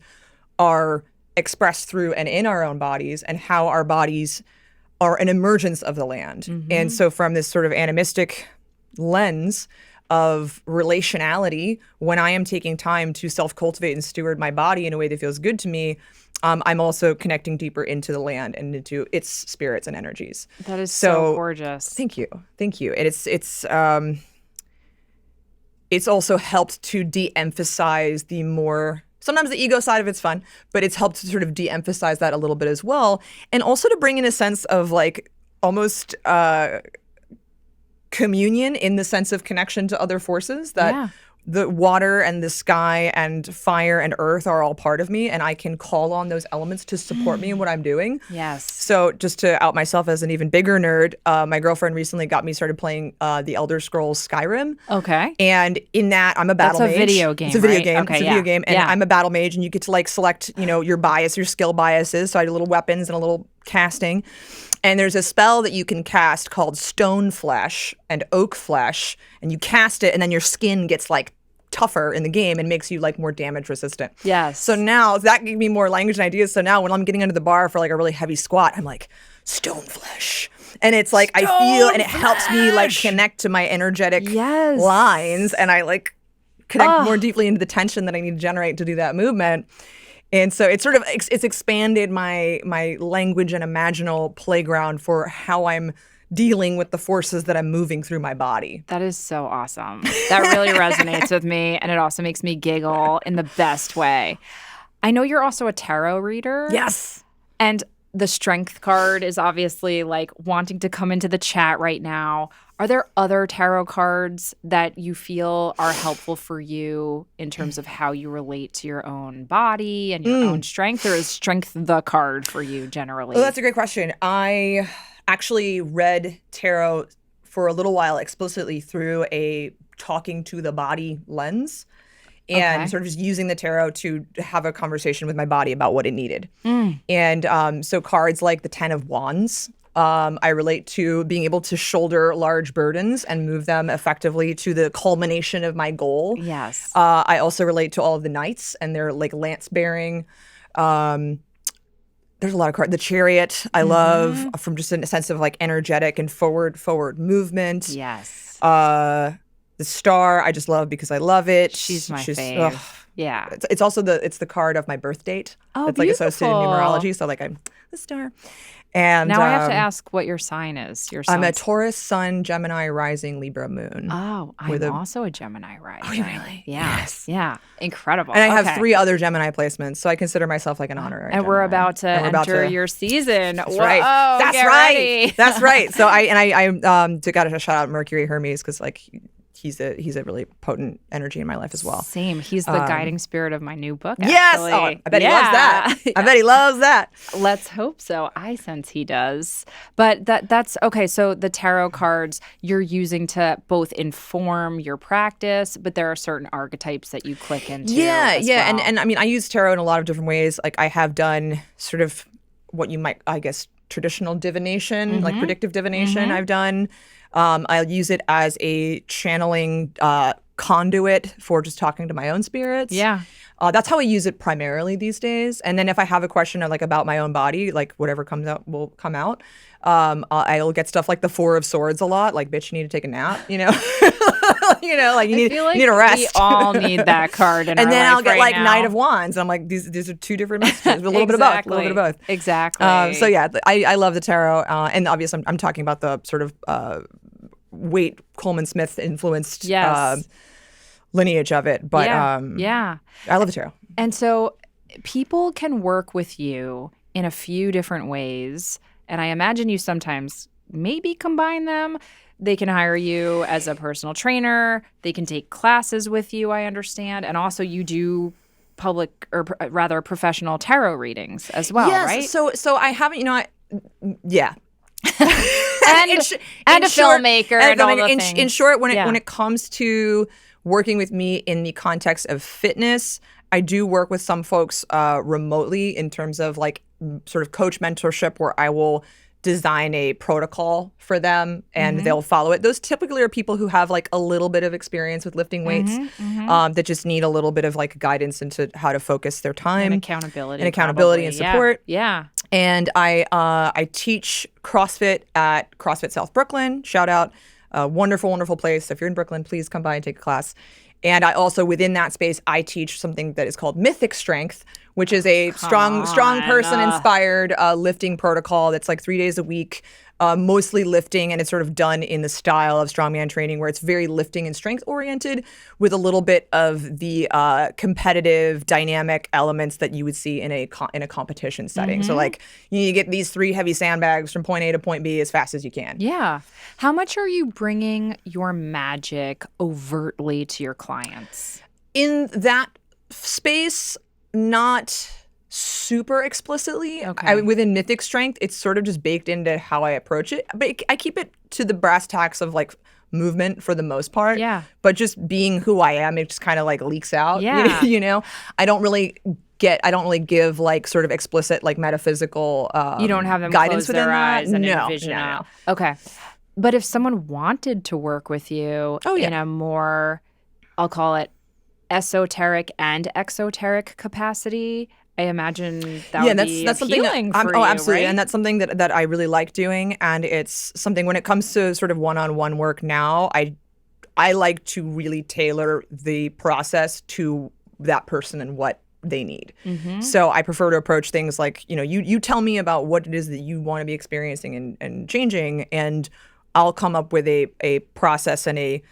B: are expressed through and in our own bodies, and how our bodies are an emergence of the land. And so from this sort of animistic lens of relationality, when I am taking time to self-cultivate and steward my body in a way that feels good to me, I'm also connecting deeper into the land and into its spirits and energies.
A: That is so gorgeous.
B: Thank you. And it's also helped to de-emphasize the more, sometimes the ego side of it's fun, but it's helped to sort of de-emphasize that a little bit as well. And also to bring in a sense of like almost communion, in the sense of connection to other forces, that the water and the sky and fire and earth are all part of me, and I can call on those elements to support me in what I'm doing.
A: Yes.
B: So just to out myself as an even bigger nerd, my girlfriend recently got me started playing the Elder Scrolls Skyrim.
A: Okay.
B: And in that, I'm a battle mage.
A: That's a video game,
B: It's a video
A: right?
B: game.
A: Okay,
B: it's a video game. And I'm a battle mage, and you get to like select, your bias, your skill biases. So I do little weapons and a little casting. And there's a spell that you can cast called Stone Flesh and Oak Flesh, and you cast it, and then your skin gets like tougher in the game and makes you like more damage resistant.
A: Yes.
B: So now that gave me more language and ideas. So now when I'm getting under the bar for like a really heavy squat, I'm like, stone flesh. And it's like I feel, and it helps me like connect to my energetic lines, and I like connect more deeply into the tension that I need to generate to do that movement. And so it's sort of it's expanded my language and imaginal playground for how I'm dealing with the forces that I'm moving through my body.
A: That is so awesome. That really resonates with me, and it also makes me giggle in the best way. I know you're also a tarot reader.
B: Yes.
A: And the strength card is obviously like wanting to come into the chat right now. Are there other tarot cards that you feel are helpful for you in terms of how you relate to your own body and your own strength, or is strength the card for you generally?
B: Well, that's a great question. I actually read tarot for a little while explicitly through a talking to the body lens. And sort of just using the tarot to have a conversation with my body about what it needed. And so cards like the 10 of Wands, I relate to being able to shoulder large burdens and move them effectively to the culmination of my goal.
A: Yes.
B: I also relate to all of the knights and their like lance bearing. There's a lot of cards. The Chariot I love from just a sense of like energetic and forward movement.
A: Yes.
B: The Star, I just love because I love it.
A: She's my fave. Yeah.
B: It's also the card of my birth date.
A: Oh,
B: it's like associated in numerology. So like I'm the Star. And
A: now I have to ask what your sign is.
B: I'm a Taurus, Sun, Gemini, Rising, Libra, Moon.
A: Oh, I'm also a Gemini rising.
B: Oh, you really?
A: Yeah.
B: Yes.
A: Yeah. Incredible.
B: And I have 3 other Gemini placements, so I consider myself like an honorary
A: And
B: Gemini.
A: we're about to enter your season.
B: That's
A: Whoa,
B: right. That's
A: get
B: right.
A: ready.
B: That's right. So I got to shout out Mercury Hermes because like he's a really potent energy in my life as well.
A: Same. He's the guiding spirit of my new book,
B: yes.
A: actually.
B: Oh, I bet he loves that. I bet he loves that.
A: Let's hope so. I sense he does. But that's okay. So the tarot cards you're using to both inform your practice, but there are certain archetypes that you click into. As well.
B: And I mean I use tarot in a lot of different ways. Like I have done sort of what you might, I guess, traditional divination, like predictive divination. I've done. I'll use it as a channeling conduit for just talking to my own spirits.
A: Yeah.
B: That's how I use it primarily these days. And then if I have a question of, like about my own body, like whatever comes out will come out. I'll get stuff like the 4 of Swords a lot, like bitch, you need to take a nap, you know. Like you need a rest.
A: We all need that card in
B: and
A: our
B: then
A: life
B: I'll get
A: right
B: like
A: now.
B: Knight of Wands. And I'm like, these are 2 different messages. A little bit of both. A little bit of both.
A: Exactly.
B: So yeah, I love the tarot. And obviously I'm talking about the sort of Waite Coleman Smith influenced lineage of it. But I love the tarot.
A: And so people can work with you in a few different ways. And I imagine you sometimes maybe combine them. They can hire you as a personal trainer. They can take classes with you, I understand. And also you do public or rather professional tarot readings as well, right?
B: So I haven't, yeah.
A: and a filmmaker and all the things.
B: In short, when it comes to working with me in the context of fitness, I do work with some folks remotely in terms of like sort of coach mentorship where I will design a protocol for them and they'll follow it. Those typically are people who have like a little bit of experience with lifting weights that just need a little bit of like guidance into how to focus their time.
A: And accountability.
B: And support.
A: Yeah.
B: And I teach CrossFit at CrossFit South Brooklyn. Shout out. Wonderful, wonderful place. If you're in Brooklyn, please come by and take a class. And I also, within that space, I teach something that is called Mythic Strength, which is a strong person-inspired lifting protocol that's like 3 days a week, mostly lifting, and it's sort of done in the style of strongman training where it's very lifting and strength-oriented with a little bit of the competitive, dynamic elements that you would see in a competition setting. So like you need to get these 3 heavy sandbags from point A to point B as fast as you can.
A: Yeah. How much are you bringing your magic overtly to your clients?
B: In that space, not super explicitly.
A: Okay.
B: Within Mythic Strength, it's sort of just baked into how I approach it. But I keep it to the brass tacks of like movement for the most part.
A: Yeah.
B: But just being who I am, it just kind of like leaks out.
A: Yeah.
B: I don't really give like sort of explicit like metaphysical
A: you don't have them
B: guidance
A: close their eyes and
B: no,
A: envision it.
B: No.
A: Okay. But if someone wanted to work with you in a more, I'll call it esoteric and exoteric capacity. I imagine that would be
B: that's something
A: appealing for you,
B: oh, absolutely,
A: right?
B: and that's something that I really like doing, and it's something when it comes to sort of one-on-one work now, I like to really tailor the process to that person and what they need. So I prefer to approach things like, you tell me about what it is that you want to be experiencing and changing, and I'll come up with a process and a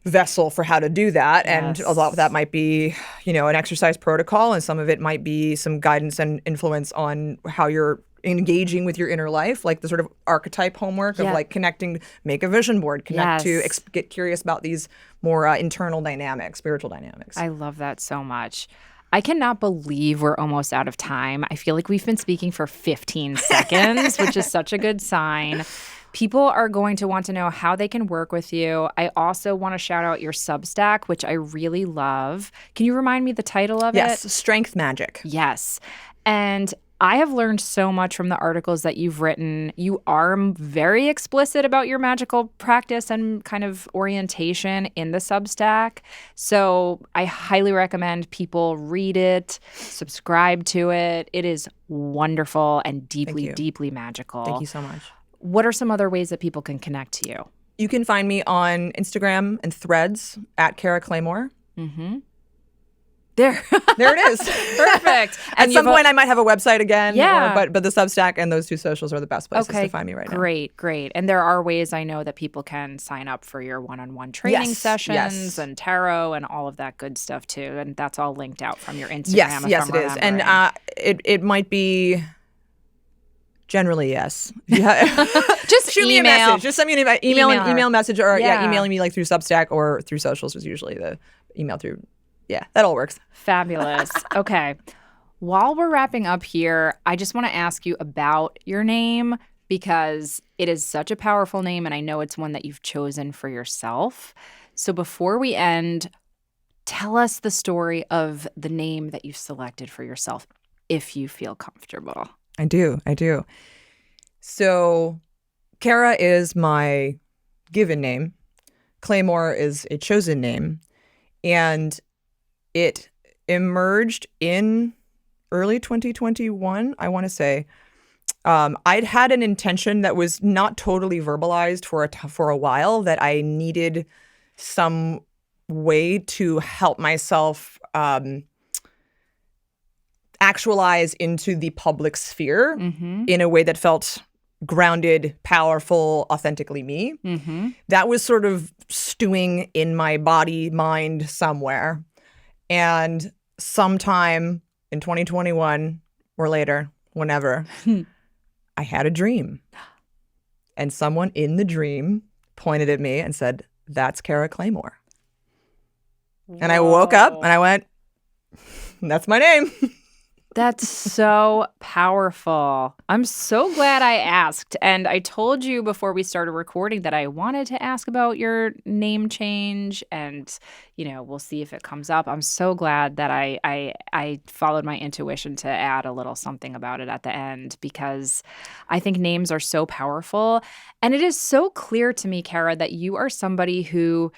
B: vessel for how to do that. And a lot of that might be, an exercise protocol, and some of it might be some guidance and influence on how you're engaging with your inner life, like the sort of archetype homework of like connecting, make a vision board, connect to get curious about these more internal dynamics, spiritual dynamics.
A: I love that so much. I cannot believe we're almost out of time. I feel like we've been speaking for 15 seconds, which is such a good sign. People are going to want to know how they can work with you. I also want to shout out your Substack, which I really love. Can you remind me the title of it?
B: Yes, Strength Magic.
A: Yes. And I have learned so much from the articles that you've written. You are very explicit about your magical practice and kind of orientation in the Substack. So I highly recommend people read it, subscribe to it. It is wonderful and deeply, deeply magical.
B: Thank you so much.
A: What are some other ways that people can connect to you?
B: You can find me on Instagram and Threads at Cara Claymore.
A: There
B: it is.
A: Perfect.
B: At some point, I might have a website again.
A: Yeah.
B: But the Substack and those two socials are the best places to find me right now.
A: Great. And there are ways I know that people can sign up for your one-on-one training sessions and tarot and all of that good stuff too. And that's all linked out from your Instagram.
B: Yes, it is. And it might be. Generally, yes. Yeah.
A: Just
B: shoot me a message. Just send me an email message, or emailing me like through Substack or through socials is usually the email through. Yeah, that all works.
A: Fabulous. Okay. While we're wrapping up here, I just want to ask you about your name because it is such a powerful name, and I know it's one that you've chosen for yourself. So before we end, tell us the story of the name that you've selected for yourself, if you feel comfortable.
B: I do. So Cara is my given name. Claymore is a chosen name. And it emerged in early 2021, I want to say. I'd had an intention that was not totally verbalized for a while, that I needed some way to help myself actualize into the public sphere in a way that felt grounded, powerful, authentically me. That was sort of stewing in my body, mind somewhere. And sometime in 2021 or later, whenever, I had a dream. And someone in the dream pointed at me and said, "That's Cara Claymore." Whoa. And I woke up and I went, "That's my name."
A: That's so powerful. I'm so glad I asked. And I told you before we started recording that I wanted to ask about your name change, and, we'll see if it comes up. I'm so glad that I followed my intuition to add a little something about it at the end, because I think names are so powerful. And it is so clear to me, Cara, that you are somebody who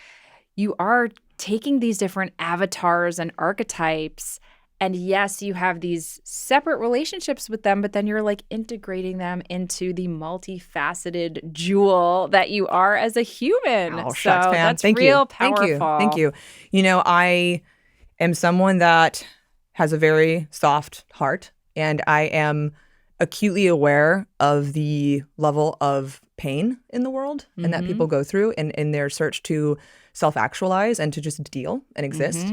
A: you are taking these different avatars and archetypes. And yes, you have these separate relationships with them, but then you're like integrating them into the multifaceted jewel that you are as a human.
B: Oh, shucks, Pam.
A: That's
B: Thank
A: real
B: you.
A: powerful.
B: Thank you. I am someone that has a very soft heart, and I am acutely aware of the level of pain in the world and that people go through in their search to self-actualize and to just deal and exist.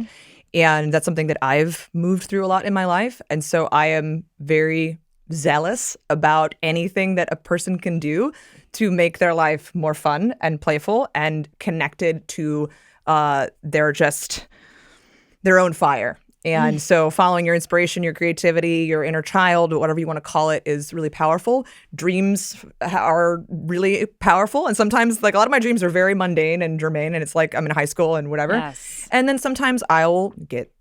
B: And that's something that I've moved through a lot in my life. And so I am very zealous about anything that a person can do to make their life more fun and playful and connected to their own fire. And so following your inspiration, your creativity, your inner child, whatever you want to call it, is really powerful. Dreams are really powerful. And sometimes, like, a lot of my dreams are very mundane and germane, and it's like I'm in high school and whatever.
A: Yes.
B: And then sometimes I'll get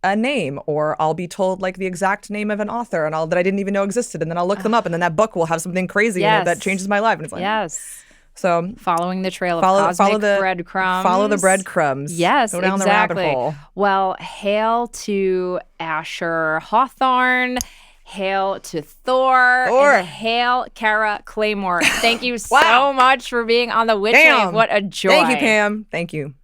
B: a name, or I'll be told like the exact name of an author that I didn't even know existed. And then I'll look them up, and then that book will have something crazy in it that changes my life. And it's like,
A: yes.
B: So
A: following the trail of
B: follow
A: cosmic
B: the
A: breadcrumbs.
B: Follow the breadcrumbs.
A: Yes,
B: Go down
A: exactly.
B: the rabbit hole.
A: Well, hail to Asher Hawthorne. Hail to Thor. And hail Cara Claymore. Thank you so much for being on the Witch Wave. What a joy.
B: Thank you, Pam. Thank you.